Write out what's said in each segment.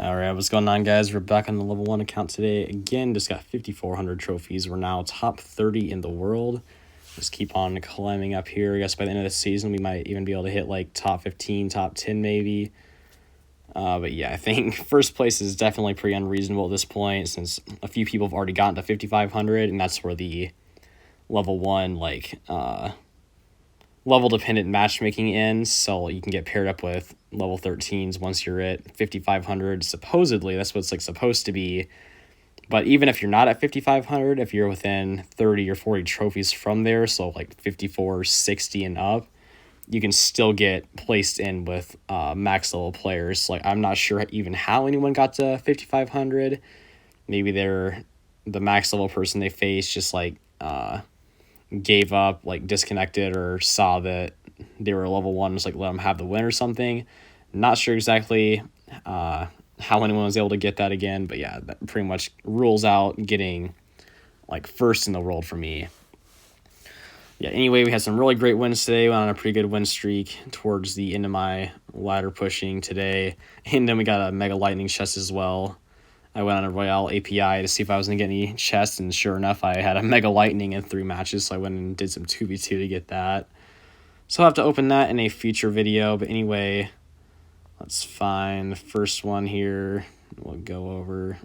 Alright, what's going on, guys? We're back on the level 1 account today. Again, just got 5,400 trophies. We're now top 30 in the world. Just keep on climbing up here. I guess by the end of the season, we might even be able to hit like top 15, top 10 maybe. But yeah, I think first place is definitely pretty unreasonable at this point, since a few people have already gotten to 5,500, and that's where the level 1 level dependent matchmaking ends, so you can get paired up with level 13s once you're at 5,500. Supposedly that's what it's like supposed to be, but even if you're not at 5,500, if you're within 30 or 40 trophies from there, so like 54, 60 and up, you can still get placed in with max level players. Like, I'm not sure even how anyone got to 5,500. Maybe they're the max level person they faced just like gave up, like disconnected, or saw that they were level 1, just like let them have the win or something. Not sure exactly how anyone was able to get that again, but yeah, that pretty much rules out getting like first in the world for me. Yeah, anyway, we had some really great wins today. Went on a pretty good win streak towards the end of my ladder pushing today, and then we got a mega lightning chest as well. I went on a Royale API to see if I was going to get any chests, and sure enough, I had a Mega Lightning in 3 matches, so I went and did some 2v2 to get that. So I'll have to open that in a future video, but anyway, let's find the first one here. We'll go over.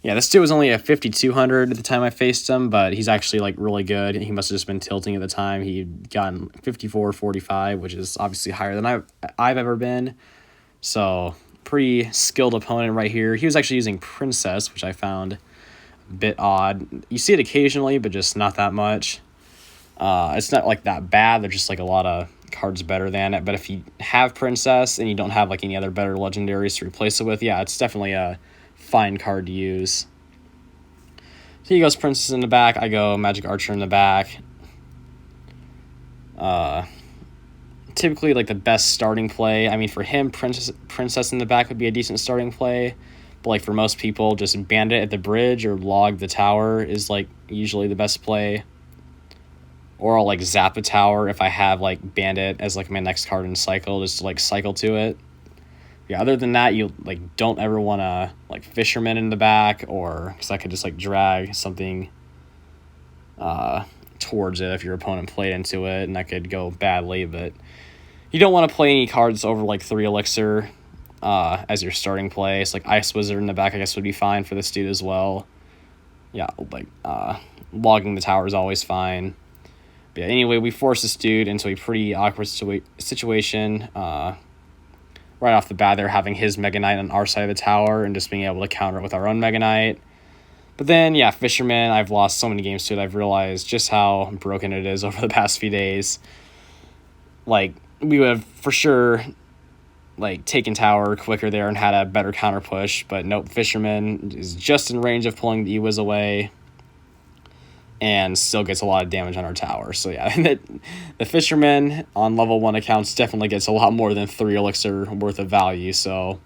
Yeah, this dude was only a 5,200 at the time I faced him, but he's actually like really good. He must have just been tilting at the time. He'd gotten 54-45, which is obviously higher than I've ever been. So pretty skilled opponent right here. He was actually using Princess, which I found a bit odd. You see it occasionally, but just not that much. It's not like that bad. There's just like a lot of cards better than it. But if you have Princess and you don't have like any other better legendaries to replace it with, yeah, it's definitely a fine card to use. So he goes Princess in the back. I go Magic Archer in the back. Typically like the best starting play. I mean, for him, Princess in the back would be a decent starting play, but like for most people, just Bandit at the bridge or log the tower is like usually the best play. Or I'll like zap the tower if I have like Bandit as like my next card in cycle, just to like cycle to it. Yeah, other than that, you like don't ever want to like Fisherman in the back, or because I could just like drag something towards it if your opponent played into it, and that could go badly. But you don't want to play any cards over like 3 elixir as your starting play. It's like Ice Wizard in the back, I guess, would be fine for this dude as well. Yeah, like logging the tower is always fine. But yeah, anyway, we forced this dude into a pretty awkward situation. Right off the bat, they're having his Mega Knight on our side of the tower and just being able to counter it with our own Mega Knight. But then, yeah, Fisherman, I've lost so many games to it. I've realized just how broken it is over the past few days. Like, we would have for sure like taken tower quicker there and had a better counter push, but nope, Fisherman is just in range of pulling the E-Wiz away and still gets a lot of damage on our tower. So yeah, the Fisherman on level 1 accounts definitely gets a lot more than 3 elixir worth of value. So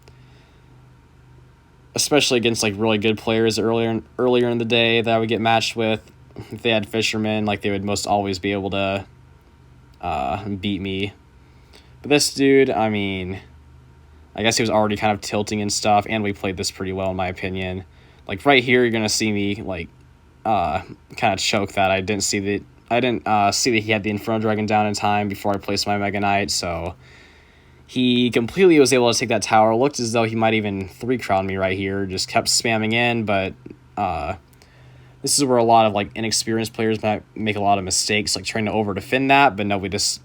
especially against like really good players earlier in the day that I would get matched with, if they had Fisherman, like they would most always be able to beat me. But this dude, I mean, I guess he was already kind of tilting and stuff, and we played this pretty well in my opinion. Like right here, you're gonna see me like kind of choke that. I didn't see that he had the Inferno Dragon down in time before I placed my Mega Knight, so he completely was able to take that tower. Looked as though he might even 3-crown me right here. Just kept spamming in, but this is where a lot of like inexperienced players might make a lot of mistakes, like trying to over defend that. But no, we just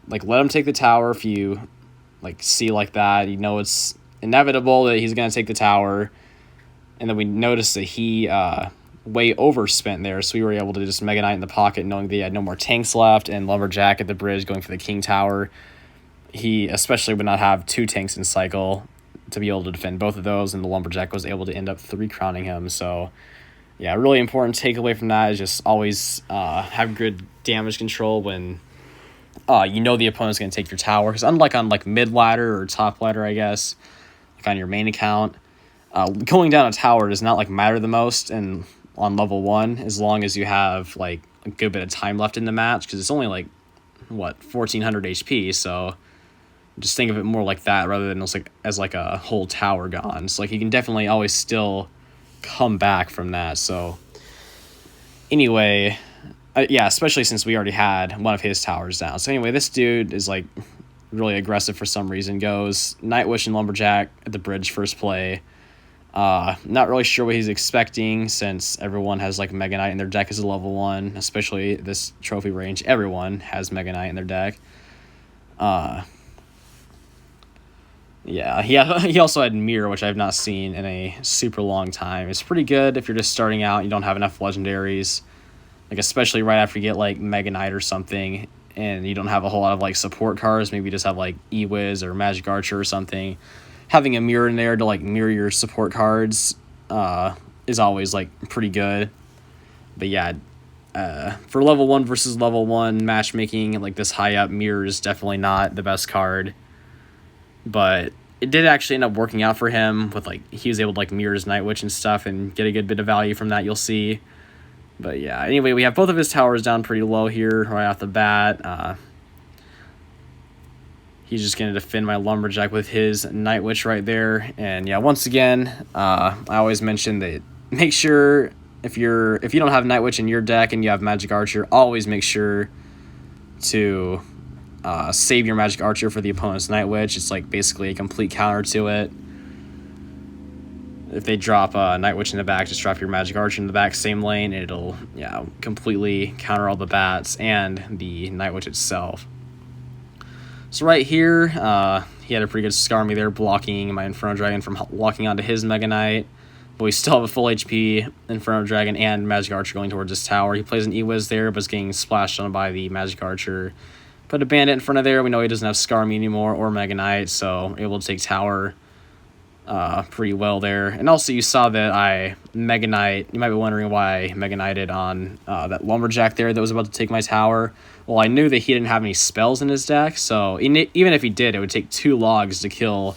like let him take the tower. If you like see like that, you know it's inevitable that he's gonna take the tower. And then we noticed that he way overspent there, so we were able to just Mega Knight in the pocket, knowing that he had no more tanks left, and Lumberjack at the bridge going for the King Tower. He especially would not have 2 tanks in cycle to be able to defend both of those, and the Lumberjack was able to end up 3-crowning him. So yeah, a really important takeaway from that is just always have good damage control when you know the opponent's going to take your tower. Because unlike on like mid ladder or top ladder, I guess, like on your main account, going down a tower does not like matter the most and on level 1, as long as you have like a good bit of time left in the match, because it's only like what 1,400 HP. So Just think of it more like that rather than as like a whole tower gone. So like he can definitely always still come back from that. So anyway, yeah, especially since we already had one of his towers down. So anyway, this dude is like really aggressive for some reason. Goes Nightwish and Lumberjack at the bridge first play. Not really sure what he's expecting since everyone has like Mega Knight in their deck as a level 1, especially this trophy range. Everyone has Mega Knight in their deck. Yeah, he also had Mirror, which I've not seen in a super long time. It's pretty good if you're just starting out, you don't have enough legendaries, like especially right after you get like Mega Knight or something, and you don't have a whole lot of like support cards. Maybe you just have like E-Wiz or Magic Archer or something. Having a Mirror in there to like mirror your support cards is always like pretty good. But yeah, for level 1 versus level 1 matchmaking, like this high up, Mirror is definitely not the best card. But it did actually end up working out for him with like he was able to like mirror his Nightwitch and stuff and get a good bit of value from that, you'll see. But yeah, anyway, we have both of his towers down pretty low here right off the bat. He's just going to defend my Lumberjack with his Nightwitch right there. And yeah, once again, I always mention that make sure if you don't have Nightwitch in your deck and you have Magic Archer, always make sure to save your Magic Archer for the opponent's Nightwitch. It's like basically a complete counter to it. If they drop Nightwitch in the back, just drop your Magic Archer in the back, same lane, and it'll completely counter all the bats and the Nightwitch itself. So right here, he had a pretty good Skarmy there, blocking my Inferno Dragon from walking onto his Mega Knight. But we still have a full HP Inferno Dragon and Magic Archer going towards his tower. He plays an E-Wiz there, but is getting splashed on by the Magic Archer. Put a Bandit in front of there. We know he doesn't have Skarmy anymore or Mega Knight, so able to take tower pretty well there. And also you saw that I Mega Knight. You might be wondering why I Mega Knighted on that Lumberjack there that was about to take my tower. Well, I knew that he didn't have any spells in his deck, so even if he did, it would take 2 logs to kill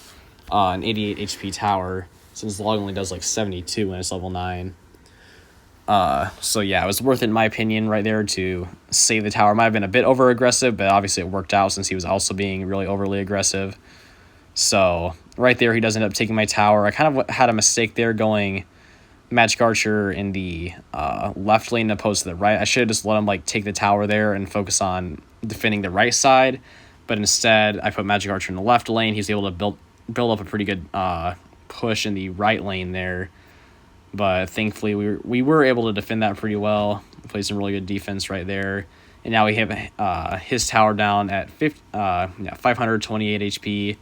an 88 HP tower, since log only does like 72 when it's level 9. So yeah, it was worth it in my opinion right there to save the tower. Might have been a bit over aggressive, but obviously it worked out since he was also being really overly aggressive. So right there, he does end up taking my tower. I kind of had a mistake there going Magic Archer in the left lane opposed to the right. I should have just let him like take the tower there and focus on defending the right side. But instead, I put Magic Archer in the left lane. He's able to build up a pretty good push in the right lane there. But thankfully, we were able to defend that pretty well. Play some really good defense right there. And now we have his tower down at 528 HP.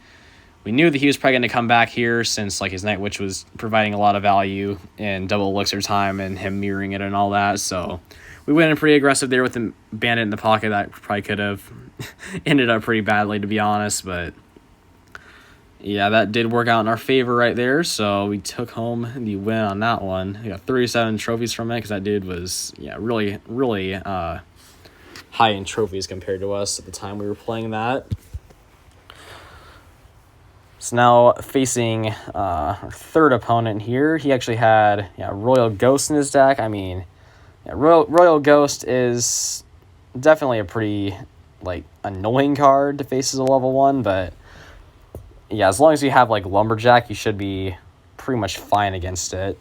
We knew that he was probably going to come back here since like his Nightwitch was providing a lot of value in double elixir time and him mirroring it and all that. So we went in pretty aggressive there with the Bandit in the pocket. That probably could have ended up pretty badly, to be honest. But yeah, that did work out in our favor right there. So we took home the win on that one. We got 37 trophies from it because that dude was really, really high in trophies compared to us at the time we were playing that. So now facing our third opponent here, he actually had Royal Ghost in his deck. I mean, Royal Ghost is definitely a pretty like annoying card to face as a level 1, but yeah, as long as you have like Lumberjack, you should be pretty much fine against it.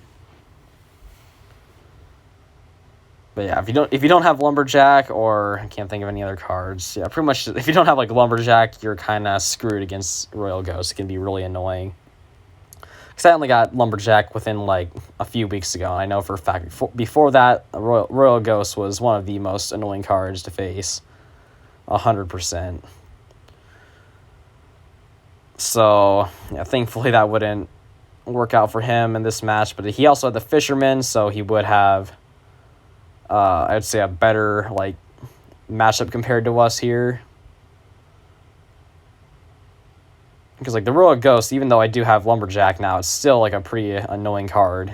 But yeah, if you don't have Lumberjack, or I can't think of any other cards, pretty much if you don't have like Lumberjack, you're kind of screwed against Royal Ghost. It can be really annoying. Because I only got Lumberjack within like a few weeks ago, and I know for a fact before that, Royal Ghost was one of the most annoying cards to face, 100%. So yeah, thankfully that wouldn't work out for him in this match. But he also had the Fisherman, so he would have I'd say a better like matchup compared to us here. Because like the Royal Ghost, even though I do have Lumberjack now, it's still like a pretty annoying card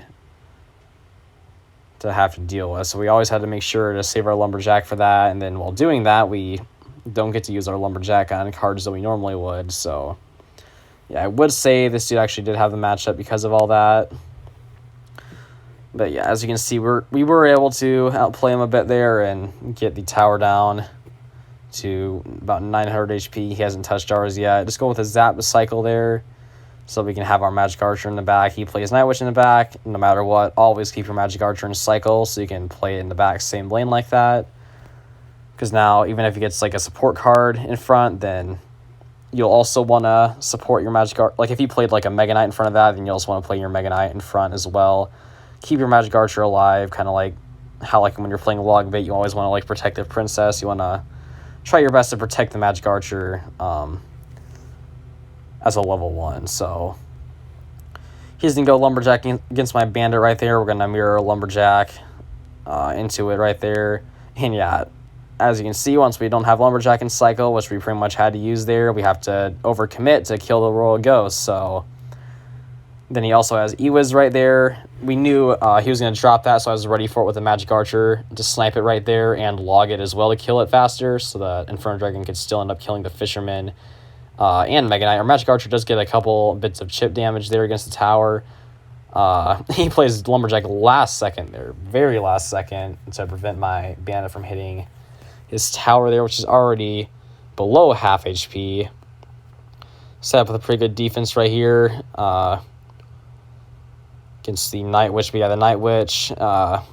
to have to deal with. So we always had to make sure to save our Lumberjack for that. And then while doing that, we don't get to use our Lumberjack on cards that we normally would. So yeah, I would say this dude actually did have the matchup because of all that. But yeah, as you can see, we were able to outplay him a bit there and get the tower down to about 900 HP. He hasn't touched ours yet. Just go with a Zap cycle there so we can have our Magic Archer in the back. He plays Night Witch in the back. No matter what, always keep your Magic Archer in cycle so you can play it in the back same lane like that. Because now, even if he gets like a support card in front, then you'll also want to support your Magic Archer. Like if you played like a Mega Knight in front of that, then you also want to play your Mega Knight in front as well. Keep your Magic Archer alive, kind of like how like when you're playing Logbait, you always want to like protect the princess. You want to try your best to protect the Magic Archer as a level 1. So he's going to go Lumberjack against my Bandit right there. We're going to mirror Lumberjack into it right there. And yeah, as you can see, once we don't have Lumberjack in cycle, which we pretty much had to use there, we have to overcommit to kill the Royal Ghost. So then he also has E-Wiz right there. We knew he was going to drop that, so I was ready for it with a Magic Archer to snipe it right there and log it as well to kill it faster, so the Inferno Dragon could still end up killing the Fisherman and Mega Knight. Our Magic Archer does get a couple bits of chip damage there against the tower. He plays Lumberjack last second there, very last second, to prevent my Bandit from hitting his tower there, which is already below half HP. Set up with a pretty good defense right here. Against the Night Witch, we got the Night Witch. The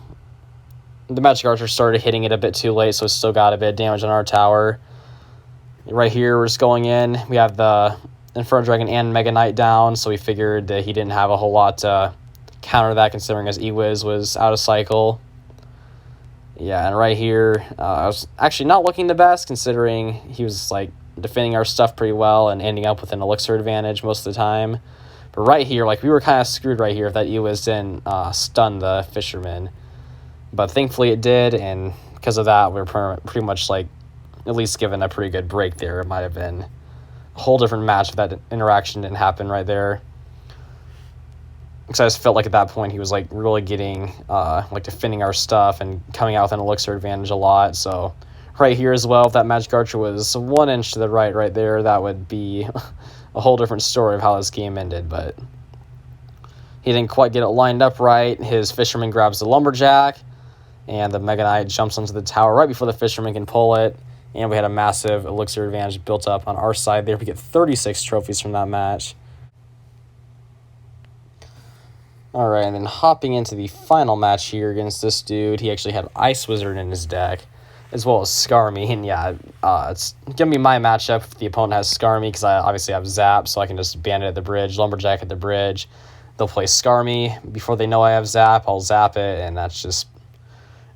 Magic Archer started hitting it a bit too late, so it's still got a bit of damage on our tower. Right here, we're just going in. We have the Inferno Dragon and Mega Knight down, so we figured that he didn't have a whole lot to counter that, considering his E-Wiz was out of cycle. Yeah, and right here, I was actually not looking the best, considering he was like defending our stuff pretty well and ending up with an elixir advantage most of the time. But right here, like, we were kind of screwed right here if that E-Wiz didn't stun the Fisherman. But thankfully it did, and because of that, we were pretty much, like, at least given a pretty good break there. It might have been a whole different match if that interaction didn't happen right there. Because I just felt like at that point he was, like, really getting, like, defending our stuff and coming out with an elixir advantage a lot. So right here as well, if that Magic Archer was 1 inch to the right there, that would be a whole different story of how this game ended, but he didn't quite get it lined up right. His Fisherman grabs the Lumberjack, and the Mega Knight jumps onto the tower right before the Fisherman can pull it, and we had a massive elixir advantage built up on our side there. We get 36 trophies from that match. Alright, and then hopping into the final match here against this dude, he actually had Ice Wizard in his deck, as well as Skarmy, and yeah, it's going to be my matchup if the opponent has Skarmy, because I obviously have Zap, so I can just Bandit at the bridge, Lumberjack at the bridge. They'll play Skarmy. Before they know I have Zap, I'll Zap it, and that's just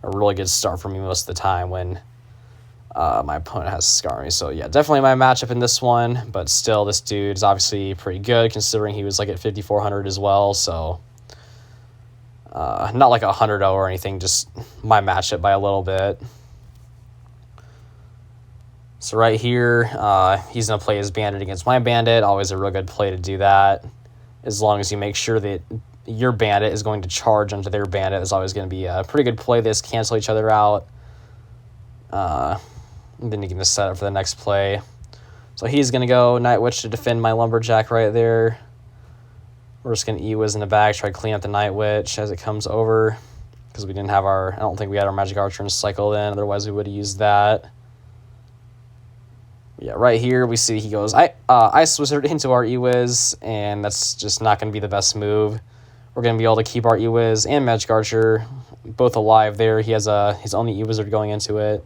a really good start for me most of the time when my opponent has Skarmy. So yeah, definitely my matchup in this one, but still, this dude is obviously pretty good, considering he was like at 5,400 as well, so not like 100-0 or anything, just my matchup by a little bit. So right here, he's going to play his Bandit against my Bandit. Always a real good play to do that. As long as you make sure that your Bandit is going to charge onto their Bandit, it's always going to be a pretty good play. They just cancel each other out. And then you can just set up for the next play. So he's going to go Night Witch to defend my Lumberjack right there. We're just going to E-Wiz in the back, try to clean up the Night Witch as it comes over. Because we didn't have I don't think we had our Magic Archer in cycle then. Otherwise, we would have used that. Yeah, right here we see he goes Ice Wizard into our E-Wiz, and that's just not going to be the best move. We're going to be able to keep our E-Wiz and Magic Archer both alive there. He has his only E-Wizard going into it.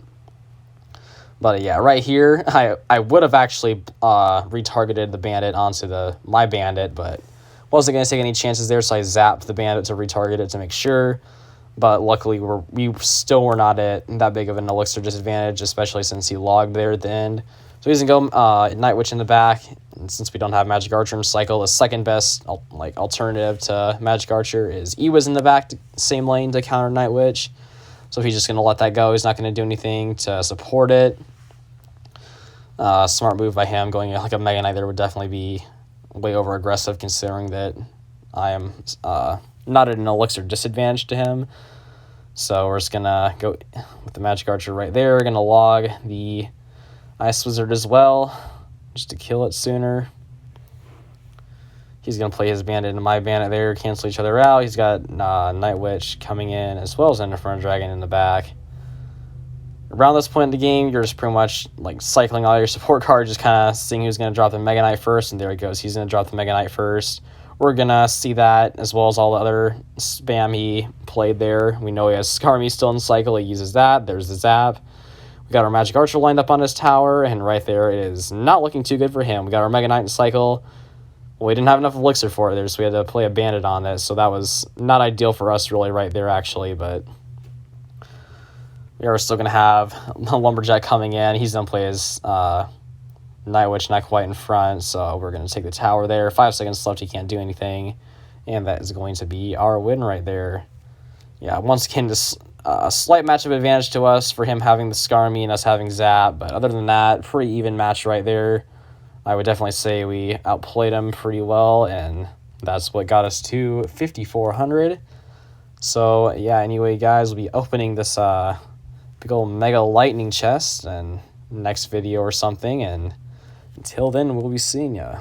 But yeah, right here, I would have actually retargeted the Bandit onto my Bandit, but wasn't going to take any chances there, so I zapped the Bandit to retarget it to make sure. But luckily, we still were not at that big of an elixir disadvantage, especially since he logged there at the end. So he's going to go Night Witch in the back. And since we don't have Magic Archer in cycle, the second best alternative to Magic Archer is E-Wiz in the back, same lane to counter Night Witch. So he's just going to let that go. He's not going to do anything to support it. Smart move by him. Going like a Mega Knight there would definitely be way over aggressive, considering that I am not at an elixir disadvantage to him. So we're just going to go with the Magic Archer right there. We're going to log the Ice Wizard as well, just to kill it sooner. He's going to play his Bandit into my Bandit there, cancel each other out. He's got Night Witch coming in, as well as an Inferno Dragon in the back. Around this point in the game, you're just pretty much like cycling all your support cards, just kind of seeing who's going to drop the Mega Knight first, and there he goes. He's going to drop the Mega Knight first. We're going to see that, as well as all the other spam he played there. We know he has Skarmy still in cycle. He uses that. There's the Zap. We got our Magic Archer lined up on his tower, and right there, it is not looking too good for him. We got our Mega Knight in cycle. Well, we didn't have enough Elixir for it there, so we had to play a Bandit on it, so that was not ideal for us really right there, actually, but we are still going to have a Lumberjack coming in. He's going to play his Night Witch not quite in front, so we're going to take the tower there. 5 seconds left, he can't do anything, and that is going to be our win right there. Yeah, once again, this slight matchup advantage to us for him having the Skarmy and us having Zap, but other than that, pretty even match right there. I would definitely say we outplayed him pretty well, and that's what got us to 5,400. So, yeah, anyway, guys, we'll be opening this big old Mega Lightning chest in next video or something, and until then, we'll be seeing ya.